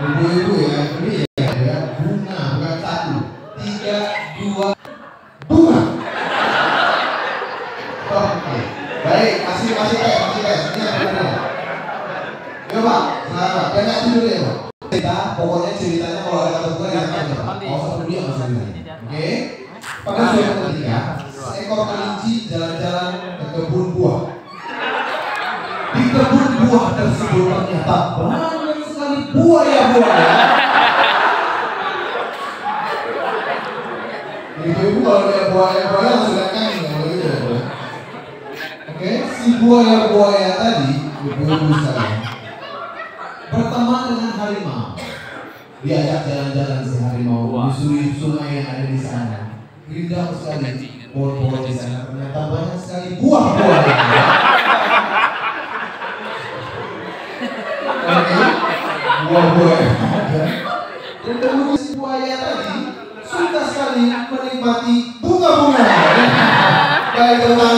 Ibu-ibu ya, ini ya, bunga bukan 1, 3, 2, bunga. Oke, baik, masih tes. Ini yang benar. Yo Pak, selamat. Banyak dulu ya Pak. Pokoknya ceritanya kalau ada kata bunga yang aja Pak. Mau satu dia masuk ini. Oke. Pada suatu ketika, seekor kelinci jalan-jalan ke kebun buah. Di kebun buah tersebut ternyata banyak sekali buaya-buaya. Ibu-ibu kalau lihat buaya-buaya langsung kan gitu ya. Oke, si buaya-buaya tadi, ibu-ibu sekalian, berteman dengan harimau. Diajak jalan-jalan si harimau menyusuri sungai yang ada di sana. Indah sekali pohon-pohon di sana. Ternyata banyak sekali buah-buah. Buah-buah. Dan kemudian si buaya tadi suka sekali menikmati bunga-bunga. Baik teman